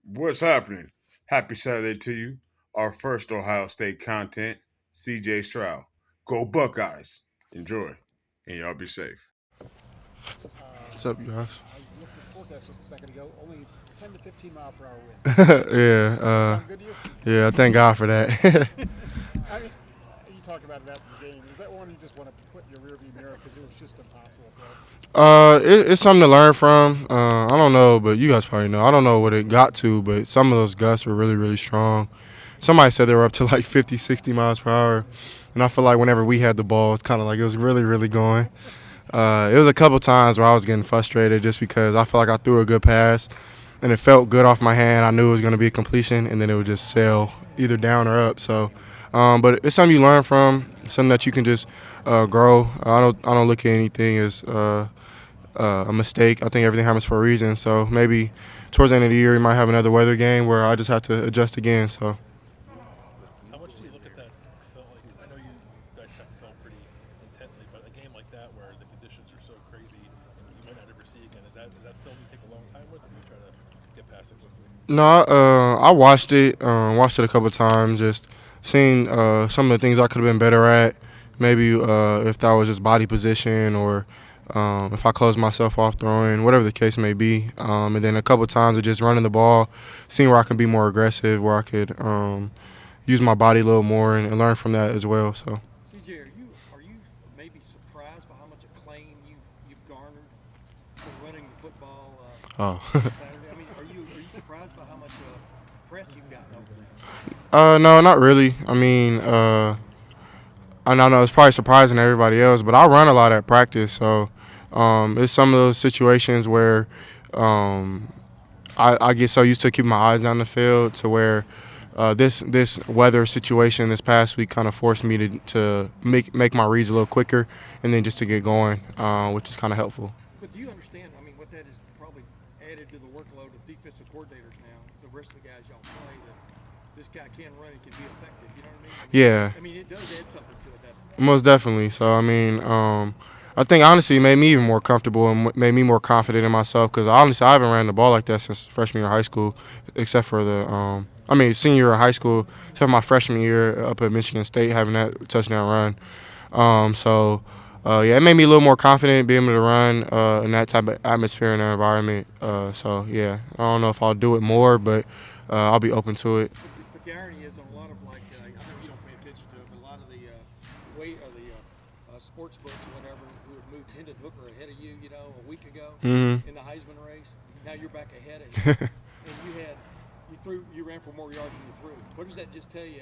What's happening? Happy Saturday to you. Our first Ohio State content, CJ Stroud. Go Buckeyes. Enjoy. And y'all be safe. What's up, you guys? I looked at the forecast just a second ago. Only 10 to 15 mile per hour wind. yeah, Sound good to you? yeah. Thank God for that. I mean, you talked about it after the game. Is that one you just want to put in your rearview mirror because it was just impossible to throw? It's something to learn from. I don't know, but you guys probably know. I don't know what it got to, but some of those gusts were really, really strong. Somebody said they were up to like 50, 60 miles per hour, and I feel like whenever we had the ball, it's kind of like it was really, really going. It was a couple times where I was getting frustrated just because I felt like I threw a good pass, and it felt good off my hand. I knew it was going to be a completion, and then it would just sail either down or up. So, but it's something you learn from, something that you can just grow. I don't look at anything as a mistake. I think everything happens for a reason. So maybe towards the end of the year, we might have another weather game where I just have to adjust again. So. How much do you look at that film? Like, I know you dissect film pretty intently, but a game like that where the conditions are so crazy, you might not ever see again. Is that film you take a long time with, or do you try to get past it quickly? No, I watched it. Watched it a couple times. Just seeing some of the things I could have been better at. Maybe if that was just body position or if I closed myself off throwing, whatever the case may be. And then a couple times of just running the ball, seeing where I can be more aggressive, where I could use my body a little more and learn from that as well. So. CJ, are you maybe surprised by how much acclaim you've garnered for running the football Oh. Saturday? I mean, are you surprised by how much press you've gotten over that? No, not really. I mean, I know it's probably surprising to everybody else, but I run a lot at practice, so it's some of those situations where um, I get so used to keeping my eyes down the field to where this weather situation this past week kind of forced me to make my reads a little quicker and then just to get going, which is kind of helpful. But do you understand? I mean, what that has probably added to the workload of defensive coordinators now, the rest of the guys y'all play, that this guy can run and can be effective. You know what I mean? Yeah. I mean, it does add something to it, doesn't it? Most definitely. So I mean, I think honestly it made me even more comfortable and made me more confident in myself because honestly I haven't ran the ball like that since freshman year of high school, except for senior year of high school, except for my freshman year up at Michigan State having that touchdown run. Yeah, it made me a little more confident being able to run in that type of atmosphere and environment. So yeah, I don't know if I'll do it more, but I'll be open to it. But the irony is on a lot of I know you don't pay attention to it, but a lot of the sports books or whatever who had moved Hendon Hooker ahead of you, a week ago Mm-hmm. in the Heisman race. Now you're back ahead of him, and you ran for more yards than you threw. What does that just tell you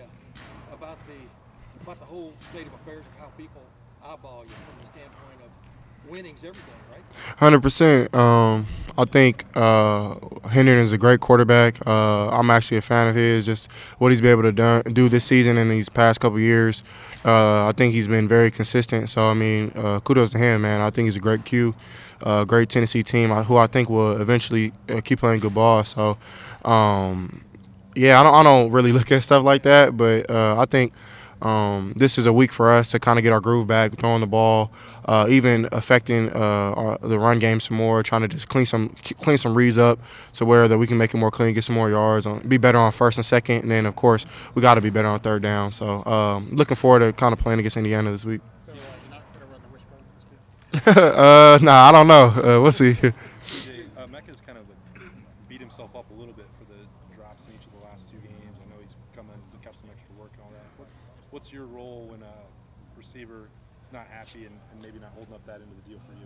about the whole state of affairs of how people eyeball you from the standpoint of winning's everything, right? 100%. I think Hendon is a great quarterback. I'm actually a fan of his. Just what he's been able to do this season and these past couple years. I think he's been very consistent. So I mean, kudos to him, man. I think he's a great Q, great Tennessee team who I think will eventually keep playing good ball. So, yeah, I don't really look at stuff like that, but I think this is a week for us to kind of get our groove back, throwing the ball, even affecting the run game some more, trying to just clean some reads up to where that we can make it more clean, get some more yards, be better on first and second, and then of course we got to be better on third down. So looking forward to kind of playing against Indiana this week. So you're not going to run the wishbone this week? Nah, I don't know. We'll see. CJ, Mecca's kind of beat himself up a little bit for the drops in each of the last two games. I know he's come in and got some extra work and all that. What's your role when a receiver is not happy and maybe not holding up that end of the deal for you?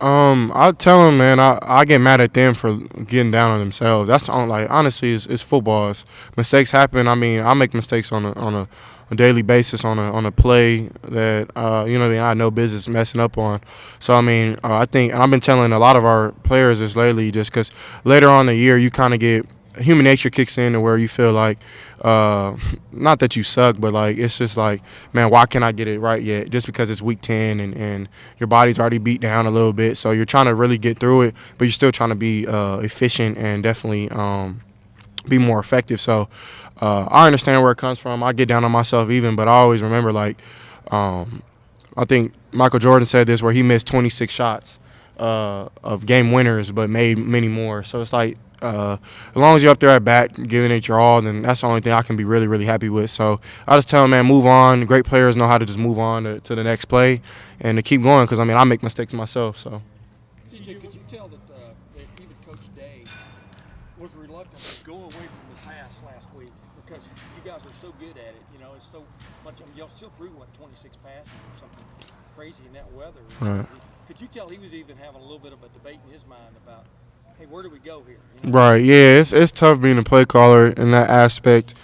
I tell them, man, I get mad at them for getting down on themselves. That's the only, like, honestly, it's football. Mistakes happen. I mean, I make mistakes on a daily basis on a play that I had no business messing up on. So I mean, I think, and I've been telling a lot of our players this lately, just because later on in the year you kind of get human nature kicks in to where you feel like, not that you suck, but like it's just like, man, why can't I get it right yet? Just because it's week 10 and your body's already beat down a little bit, so you're trying to really get through it, but you're still trying to be efficient and definitely be more effective. So I understand where it comes from. I get down on myself even, but I always remember like I think Michael Jordan said this where he missed 26 shots of game winners but made many more. So it's like as long as you're up there at bat, giving it your all, then that's the only thing I can be really, really happy with. So I just tell them, man, move on. Great players know how to just move on to the next play and to keep going because, I mean, I make mistakes myself. So. CJ, could you tell that even Coach Day was reluctant to go away from the pass last week because you guys are so good at it? You know, it's so much. I mean, y'all still threw 26 passes or something crazy in that weather. Right. Could you tell he was even having a little bit of a debate in his mind about, hey, where do we go here? You know? Right, yeah, it's tough being a play caller in that aspect,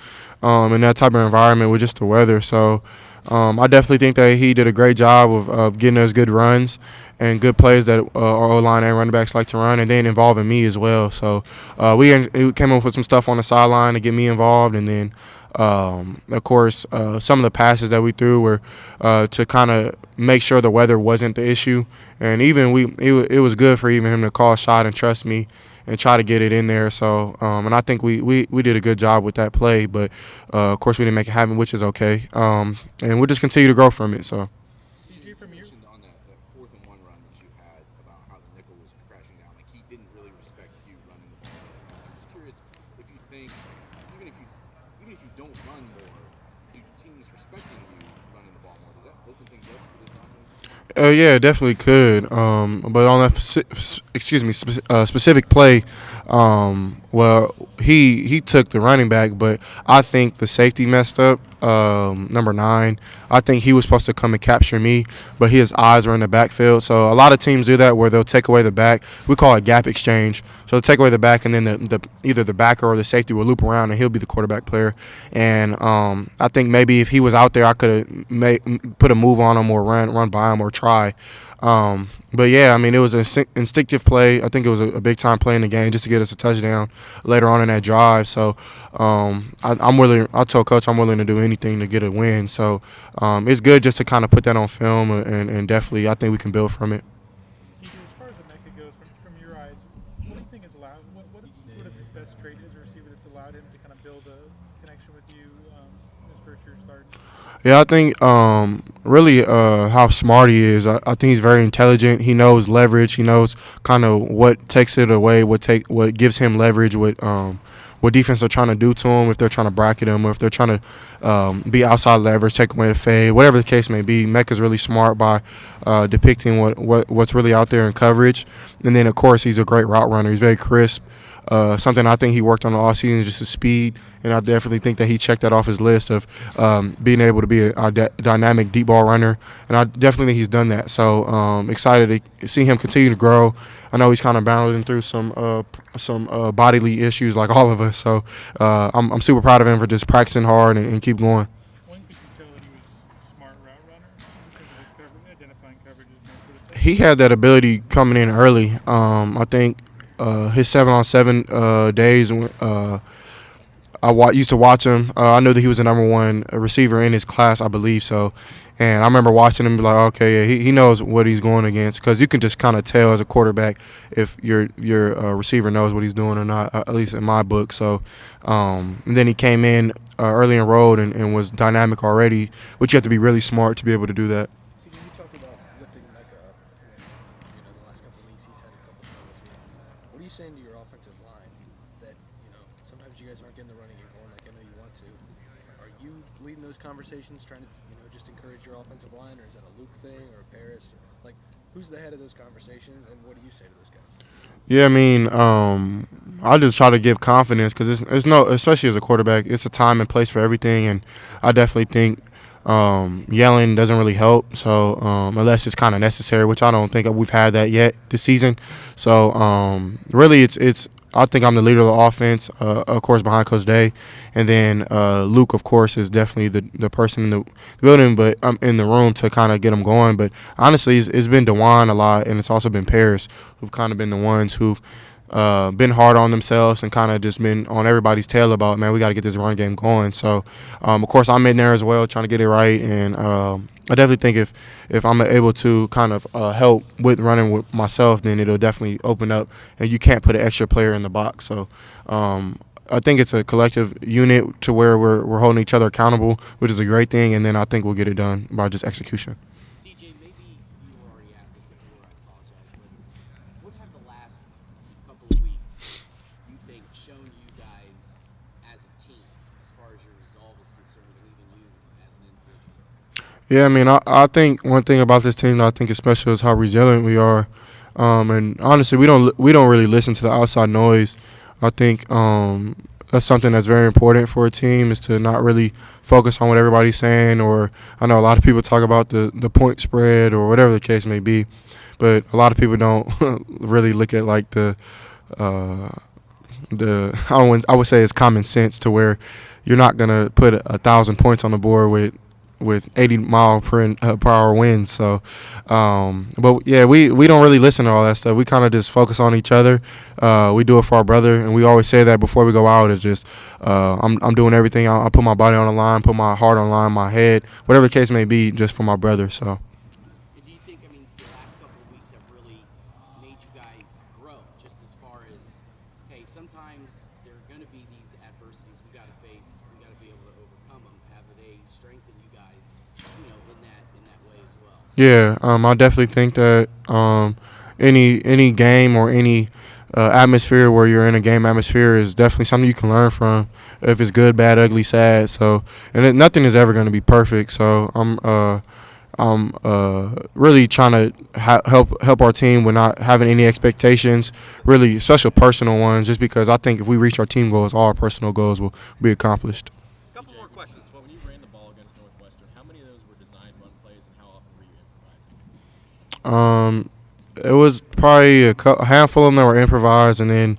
in that type of environment with just the weather. So, I definitely think that he did a great job of getting us good runs and good plays that our O line and running backs like to run, and then involving me as well. So, we came up with some stuff on the sideline to get me involved, and then. Of course, some of the passes that we threw were to kind of make sure the weather wasn't the issue, and even it was good for even him to call a shot and trust me and try to get it in there. So, and I think we did a good job with that play, but of course we didn't make it happen, which is okay. And we'll just continue to grow from it. So. CJ, from your On that 4th and 1 run that you had about how the nickel was crashing down, like he didn't really respect you running the ball. I'm just curious if you think, even if you don't run more, do teams respecting you running the ball more? Does that open things up for this offense? Yeah, it definitely could. But on that, specific play, well, he took the running back, but I think the safety messed up. Number 9, I think he was supposed to come and capture me, but his eyes were in the backfield. So a lot of teams do that where they'll take away the back. We call it gap exchange. So they'll take away the back, and then either the backer or the safety will loop around, and he'll be the quarterback player. And I think maybe if he was out there, I could have put a move on him or run by him or try. But yeah, I mean, it was an instinctive play. I think it was a big time play in the game just to get us a touchdown later on in that drive. So I'm willing. I told Coach I'm willing to do anything to get a win. So it's good just to kind of put that on film, and definitely I think we can build from it. CJ, as far as Emeka goes, from your eyes, what do you think is allowed? What is sort of his best trait as a receiver that's allowed him to kind of build a connection with you his first year starting? Yeah, I think really how smart he is. I think he's very intelligent. He knows leverage. He knows kind of what takes it away, what gives him leverage, what defense are trying to do to him, if they're trying to bracket him or if they're trying to be outside leverage, take away the fade, whatever the case may be. Mecca's really smart by depicting what's really out there in coverage. And then, of course, he's a great route runner. He's very crisp. Something I think he worked on all season is just his speed, and I definitely think that he checked that off his list of being able to be a dynamic deep ball runner, and I definitely think he's done that. So excited to see him continue to grow. I know he's kind of battling through some bodily issues like all of us, so I'm super proud of him for just practicing hard and keep going. When could you tell that he was a smart route runner because of his identifying coverages and that sort of thing? He had that ability coming in early. I think his 7-on-7 days. I used to watch him. I knew that he was the number 1 receiver in his class, I believe so. And I remember watching him and be like, okay, yeah, he knows what he's going against, because you can just kind of tell as a quarterback if your receiver knows what he's doing or not, at least in my book. So and then he came in early in road and was dynamic already, which you have to be really smart to be able to do that. See, you talked about lifting Mecca up. The last couple of weeks he's had a couple struggles here. What are you saying to your offensive line that sometimes you guys aren't getting the running game going like I know you want to? Are you leading those conversations, trying to just encourage your offensive line, or is that a Luke thing or a Paris? Like, who's the head of those conversations, and what do you say to those guys? Yeah, I mean, I just try to give confidence because it's no, especially as a quarterback, it's a time and place for everything, and I definitely think yelling doesn't really help. So unless it's kind of necessary, which I don't think we've had that yet this season. So really, it's I think I'm the leader of the offense, of course, behind Coach Day. And then Luke, of course, is definitely the person in the building, but I'm in the room to kind of get them going. But honestly, it's been DeJuan a lot, and it's also been Paris, who've kind of been the ones who've been hard on themselves and kind of just been on everybody's tail about, man, we got to get this run game going. So, of course, I'm in there as well trying to get it right. And I definitely think if I'm able to kind of help with running with myself, then it'll definitely open up, and you can't put an extra player in the box. So I think it's a collective unit to where we're holding each other accountable, which is a great thing, and then I think we'll get it done by just execution. CJ, maybe you already asked this before, I apologize, but what have the last couple of weeks you think Yeah, I mean, I think one thing about this team that I think is special is how resilient we are. And honestly, we don't really listen to the outside noise. I think that's something that's very important for a team is to not really focus on what everybody's saying. Or I know a lot of people talk about the point spread or whatever the case may be, but a lot of people don't really look at like uh, I would say it's common sense to where you're not gonna put 1,000 points on the board with 80 mile per hour winds. So, but yeah, we don't really listen to all that stuff. We kind of just focus on each other. We do it for our brother, and we always say that before we go out. It's just I'm doing everything. I put my body on the line, put my heart on the line, my head, whatever the case may be, just for my brother. So. Do you think, I mean, the last couple of weeks have really made you guys grow, just as far as, hey, sometimes there are going to be these adversities we got to face, we got to be able to overcome them. Have they strengthened you guys, in that way as well? Yeah, I definitely think that any game or any atmosphere where you're in a game atmosphere is definitely something you can learn from. If it's good, bad, ugly, sad. So, nothing is ever going to be perfect. So I'm really trying to help our team with not having any expectations, really special personal ones. Just because I think if we reach our team goals, all our personal goals will be accomplished. Couple more questions. When you ran the ball against Northwestern, how many of those were designed run plays, and how often were you improvising? It was probably a handful of them that were improvised, and then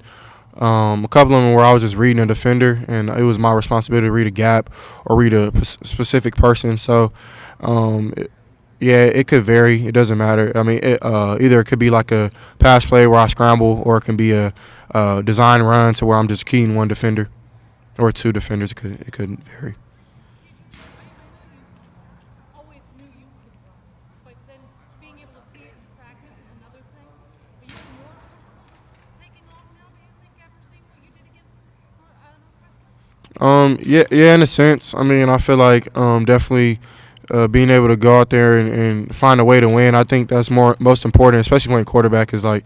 a couple of them where I was just reading a defender, and it was my responsibility to read a gap or read a specific person. So, yeah, it could vary. It doesn't matter. I mean, either it could be like a pass play where I scramble, or it can be a design run to where I'm just keying one defender or two defenders. It could vary. Always knew you could run, but then being able to see it in practice is another thing. Are you more comfortable taking off now, do you think, after seeing what you did against Northwestern? Yeah, in a sense. I mean, I feel like definitely being able to go out there and find a way to win. I think that's most important, especially playing quarterback. Is like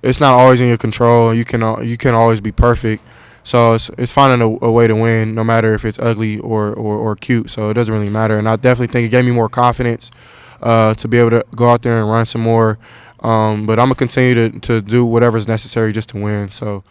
it's not always in your control. You can always be perfect. So it's finding a way to win, no matter if it's ugly or cute. So it doesn't really matter. And I definitely think it gave me more confidence to be able to go out there and run some more. But I'm gonna continue to do whatever's necessary just to win. So.